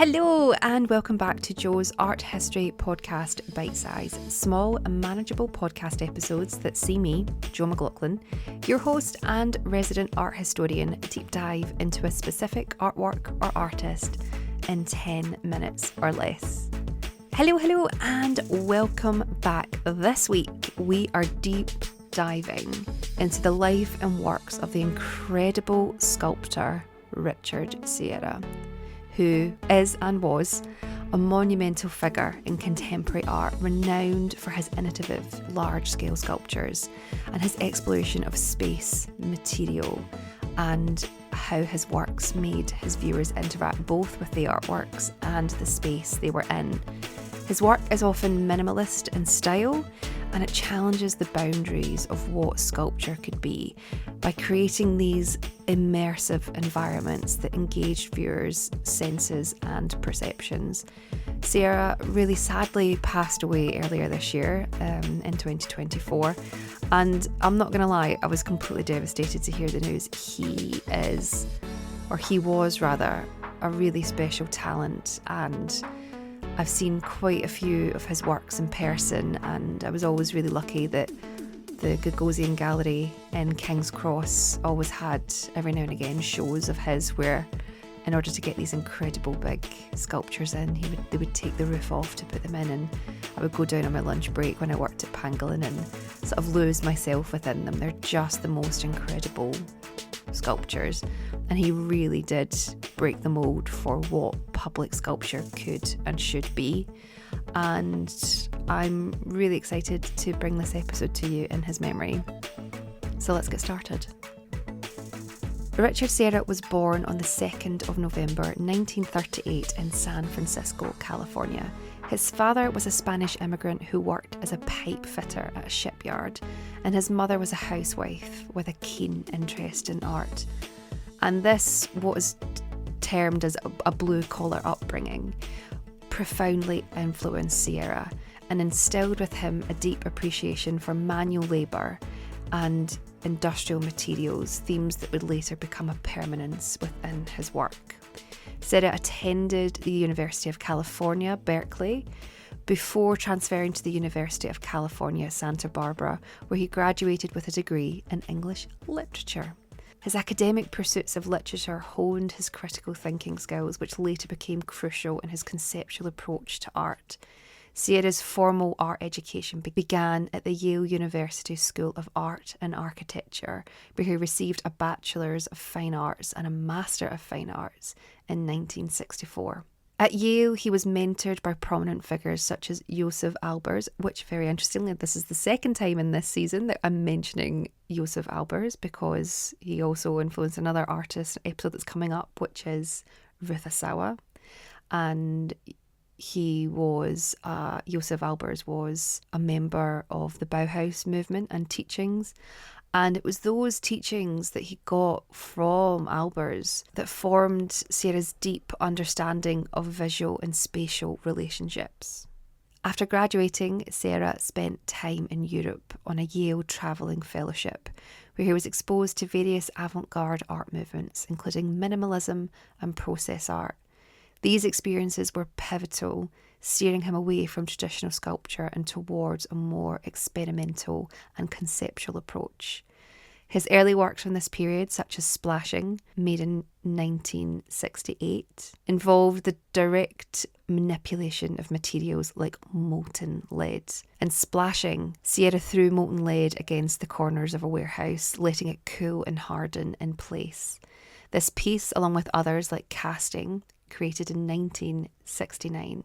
Hello and welcome back to Jo's Art History podcast Bitesize, small and manageable podcast episodes that see me, Jo McLaughlin, your host and resident art historian, deep dive into a specific artwork or artist in 10 minutes or less. Hello and welcome back. This week we are deep diving into the life and works of the incredible sculptor Richard Serra, who is and was a monumental figure in contemporary art, renowned for his innovative large-scale sculptures and his exploration of space, material, and how his works made his viewers interact both with the artworks and the space they were in. His work is often minimalist in style, and it challenges the boundaries of what sculpture could be by creating these immersive environments that engage viewers' senses and perceptions. Serra really sadly passed away earlier this year, in 2024, and I'm not going to lie, I was completely devastated to hear the news. He was rather, a really special talent, and I've seen quite a few of his works in person, and I was always really lucky that the Gagosian Gallery in King's Cross always had, every now and again, shows of his where, in order to get these incredible big sculptures in, they would take the roof off to put them in, and I would go down on my lunch break when I worked at Pangolin and sort of lose myself within them. They're just the most incredible sculptures, and he really did break the mould for what public sculpture could and should be, and I'm really excited to bring this episode to you in his memory. So let's get started. Richard Serra was born on the 2nd of November 1938 in San Francisco, California. His father was a Spanish immigrant who worked as a pipe fitter at a shipyard, and his mother was a housewife with a keen interest in art. And this, what is termed as a blue-collar upbringing, profoundly influenced Serra and instilled with him a deep appreciation for manual labour and industrial materials, themes that would later become a permanence within his work. Serra attended the University of California, Berkeley, before transferring to the University of California, Santa Barbara, where he graduated with a degree in English literature. His academic pursuits of literature honed his critical thinking skills, which later became crucial in his conceptual approach to art. Serra's formal art education began at the Yale University School of Art and Architecture, where he received a Bachelor's of Fine Arts and a Master of Fine Arts in 1964. At Yale, he was mentored by prominent figures such as Josef Albers, which, very interestingly, this is the second time in this season that I'm mentioning Josef Albers, because he also influenced another artist episode that's coming up, which is Ruth Asawa. And Josef Albers was a member of the Bauhaus movement and teachings. And it was those teachings that he got from Albers that formed Serra's deep understanding of visual and spatial relationships. After graduating, Serra spent time in Europe on a Yale travelling fellowship, where he was exposed to various avant-garde art movements, including minimalism and process art. These experiences were pivotal, steering him away from traditional sculpture and towards a more experimental and conceptual approach. His early works from this period, such as Splashing, made in 1968, involved the direct manipulation of materials like molten lead. In Splashing, Serra threw molten lead against the corners of a warehouse, letting it cool and harden in place. This piece, along with others like Casting, created in 1969,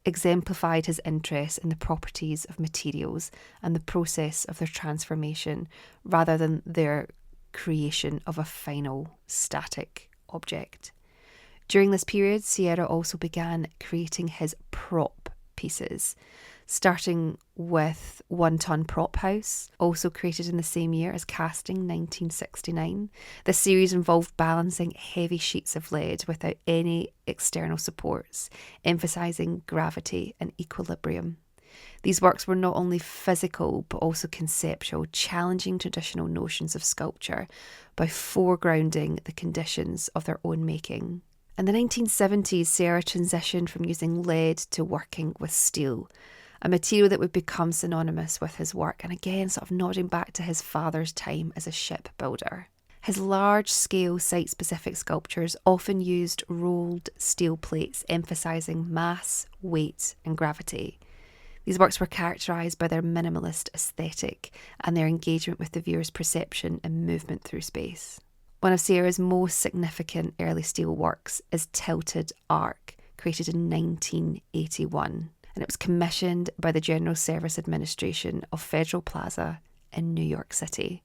exemplified his interest in the properties of materials and the process of their transformation, rather than their creation of a final static object. During this period, Serra also began creating his prop pieces, starting with One Ton Prop House, also created in the same year as Casting, 1969. This series involved balancing heavy sheets of lead without any external supports, emphasising gravity and equilibrium. These works were not only physical but also conceptual, challenging traditional notions of sculpture by foregrounding the conditions of their own making. In the 1970s, Serra transitioned from using lead to working with steel, a material that would become synonymous with his work, and again sort of nodding back to his father's time as a shipbuilder. His large-scale site-specific sculptures often used rolled steel plates, emphasising mass, weight and gravity. These works were characterised by their minimalist aesthetic and their engagement with the viewer's perception and movement through space. One of Serra's most significant early steel works is Tilted Arc, created in 1981. And it was commissioned by the General Service Administration of Federal Plaza in New York City.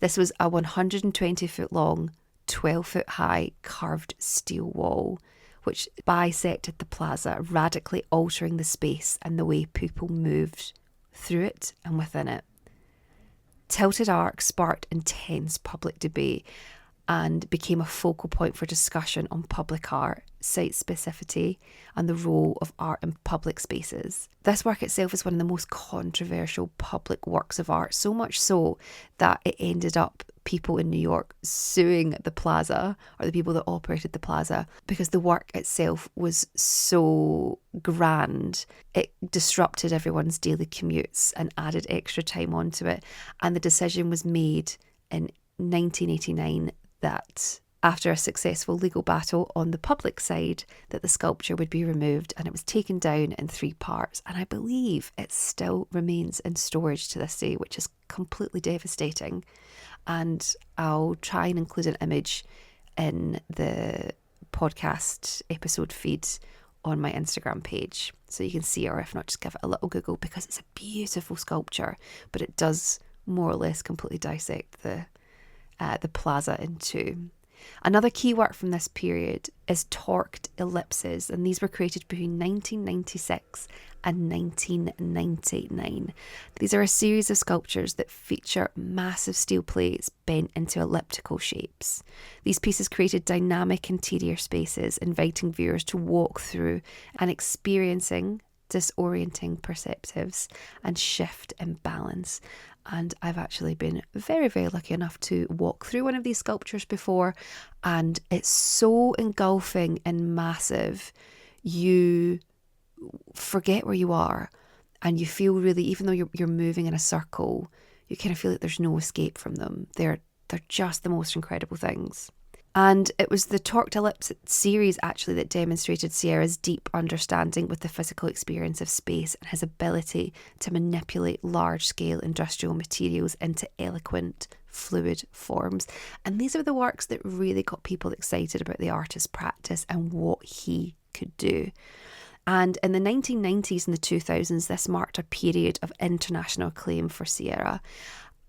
This was a 120-foot long, 12-foot high carved steel wall, which bisected the plaza, radically altering the space and the way people moved through it and within it. Tilted Arc sparked intense public debate and became a focal point for discussion on public art, site specificity, and the role of art in public spaces. This work itself is one of the most controversial public works of art, so much so that it ended up people in New York suing the plaza, or the people that operated the plaza, because the work itself was so grand. It disrupted everyone's daily commutes and added extra time onto it. And the decision was made in 1989 that after a successful legal battle on the public side, that the sculpture would be removed, and it was taken down in 3 parts. And I believe it still remains in storage to this day, which is completely devastating. And I'll try and include an image in the podcast episode feed on my Instagram page so you can see it, or if not, just give it a little Google, because it's a beautiful sculpture, but it does more or less completely dissect the plaza in two. Another key work from this period is torqued ellipses, and these were created between 1996 and 1999. These are a series of sculptures that feature massive steel plates bent into elliptical shapes. These pieces created dynamic interior spaces, inviting viewers to walk through and experiencing disorienting perceptives and shift in balance. And I've actually been very, very lucky enough to walk through one of these sculptures before, and it's so engulfing and massive, you forget where you are, and you feel really, even though you're moving in a circle, you kind of feel like there's no escape from them. They're just the most incredible things. And it was the Torqued Ellipse series actually that demonstrated Serra's deep understanding with the physical experience of space and his ability to manipulate large-scale industrial materials into eloquent, fluid forms. And these are the works that really got people excited about the artist's practice and what he could do. And in the 1990s and the 2000s, this marked a period of international acclaim for Serra,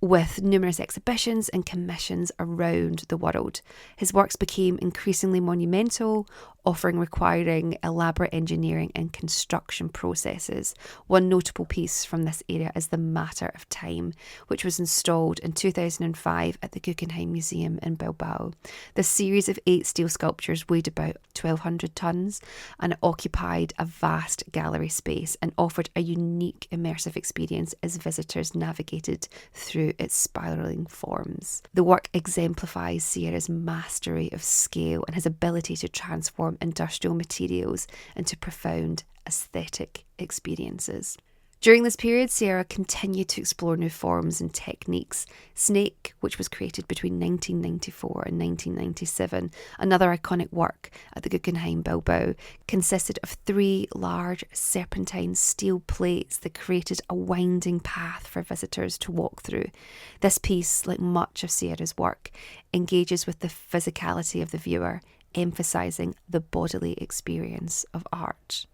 with numerous exhibitions and commissions around the world. His works became increasingly monumental, requiring elaborate engineering and construction processes. One notable piece from this era is The Matter of Time, which was installed in 2005 at the Guggenheim Museum in Bilbao. This series of 8 steel sculptures weighed about 1,200 tonnes, and it occupied a vast gallery space and offered a unique immersive experience as visitors navigated through its spiralling forms. The work exemplifies Serra's mastery of scale and his ability to transform industrial materials into profound aesthetic experiences. During this period, Serra continued to explore new forms and techniques. Snake, which was created between 1994 and 1997, another iconic work at the Guggenheim Bilbao, consisted of 3 large serpentine steel plates that created a winding path for visitors to walk through. This piece, like much of Serra's work, engages with the physicality of the viewer, emphasising the bodily experience of art.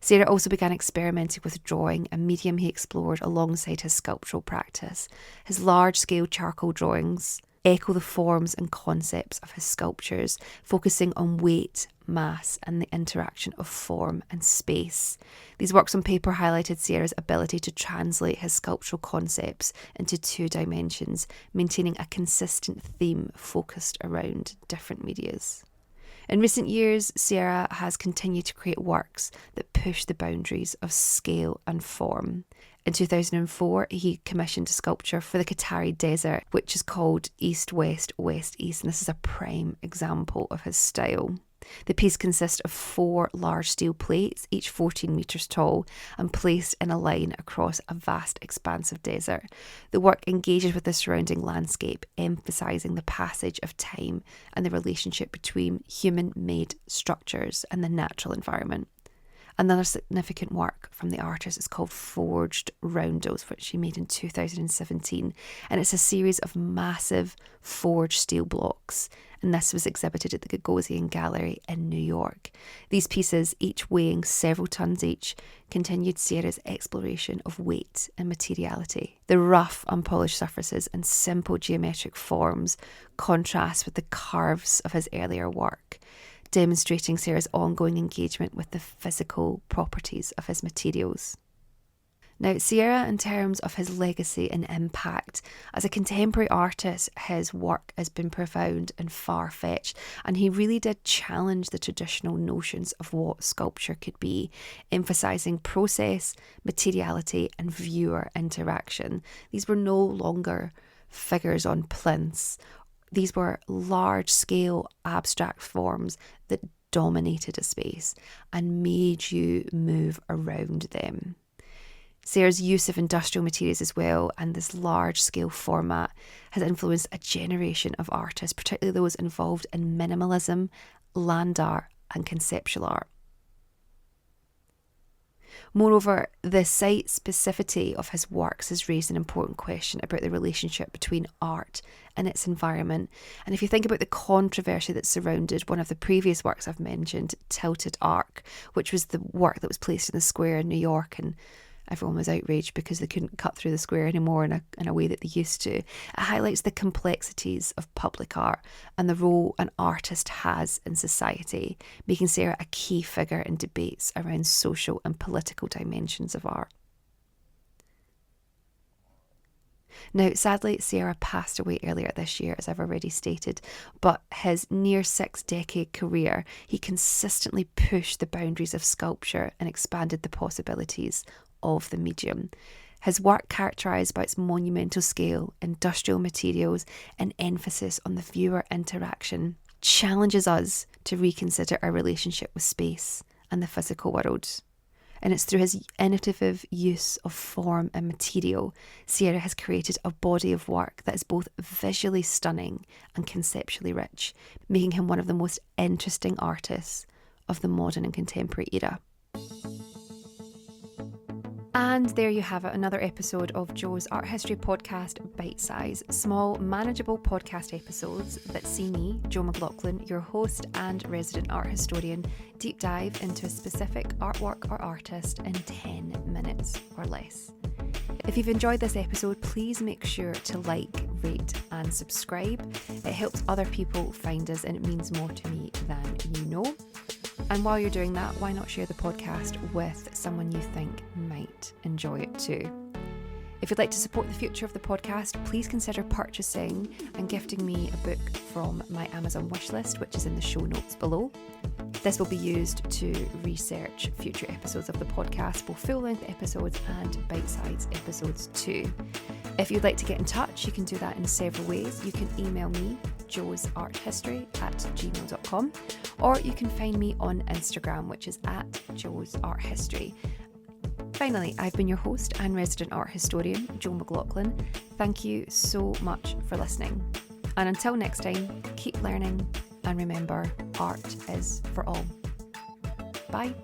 Serra also began experimenting with drawing, a medium he explored alongside his sculptural practice. His large-scale charcoal drawings echo the forms and concepts of his sculptures, focusing on weight, mass, and the interaction of form and space. These works on paper highlighted Serra's ability to translate his sculptural concepts into 2 dimensions, maintaining a consistent theme focused around different medias. In recent years, Serra has continued to create works that push the boundaries of scale and form. In 2004, he commissioned a sculpture for the Qatari desert, which is called East-West, West-East, and this is a prime example of his style. The piece consists of 4 large steel plates, each 14 metres tall, and placed in a line across a vast expanse of desert. The work engages with the surrounding landscape, emphasising the passage of time and the relationship between human-made structures and the natural environment. Another significant work from the artist is called Forged Roundels, which she made in 2017, and it's a series of massive forged steel blocks, and this was exhibited at the Gagosian Gallery in New York. These pieces, each weighing several tons each, continued Serra's exploration of weight and materiality. The rough, unpolished surfaces and simple geometric forms contrast with the curves of his earlier work, demonstrating Serra's ongoing engagement with the physical properties of his materials. Now, Serra, in terms of his legacy and impact, as a contemporary artist, his work has been profound and far-fetched, and he really did challenge the traditional notions of what sculpture could be, emphasising process, materiality and viewer interaction. These were no longer figures on plinths. These were large-scale abstract forms that dominated a space and made you move around them. Serra's use of industrial materials as well, and this large-scale format, has influenced a generation of artists, particularly those involved in minimalism, land art and conceptual art. Moreover, the site specificity of his works has raised an important question about the relationship between art and its environment. And if you think about the controversy that surrounded one of the previous works I've mentioned, Tilted Arc, which was the work that was placed in the square in New York, and everyone was outraged because they couldn't cut through the square anymore in a way that they used to. It highlights the complexities of public art and the role an artist has in society, making Serra a key figure in debates around social and political dimensions of art. Now, sadly, Serra passed away earlier this year, as I've already stated, but his near 6-decade career, he consistently pushed the boundaries of sculpture and expanded the possibilities of the medium. His work, characterised by its monumental scale, industrial materials and emphasis on the viewer interaction, challenges us to reconsider our relationship with space and the physical world. And it's through his innovative use of form and material, Serra has created a body of work that is both visually stunning and conceptually rich, making him one of the most interesting artists of the modern and contemporary era. And there you have it, another episode of Jo's Art History Podcast, Bitesize. Small, manageable podcast episodes that see me, Jo McLaughlin, your host and resident art historian, deep dive into a specific artwork or artist in 10 minutes or less. If you've enjoyed this episode, please make sure to like, rate and subscribe. It helps other people find us and it means more to me than you know. And while you're doing that, why not share the podcast with someone you think might enjoy it too? If you'd like to support the future of the podcast, please consider purchasing and gifting me a book from my Amazon wishlist, which is in the show notes below. This will be used to research future episodes of the podcast, both full-length episodes and bite-sized episodes too. If you'd like to get in touch, you can do that in several ways. You can email me, joesarthistory@gmail.com, or you can find me on Instagram, which is @joesarthistory. Finally, I've been your host and resident art historian, Jo McLaughlin. Thank you so much for listening. And until next time, keep learning and remember, art is for all. Bye.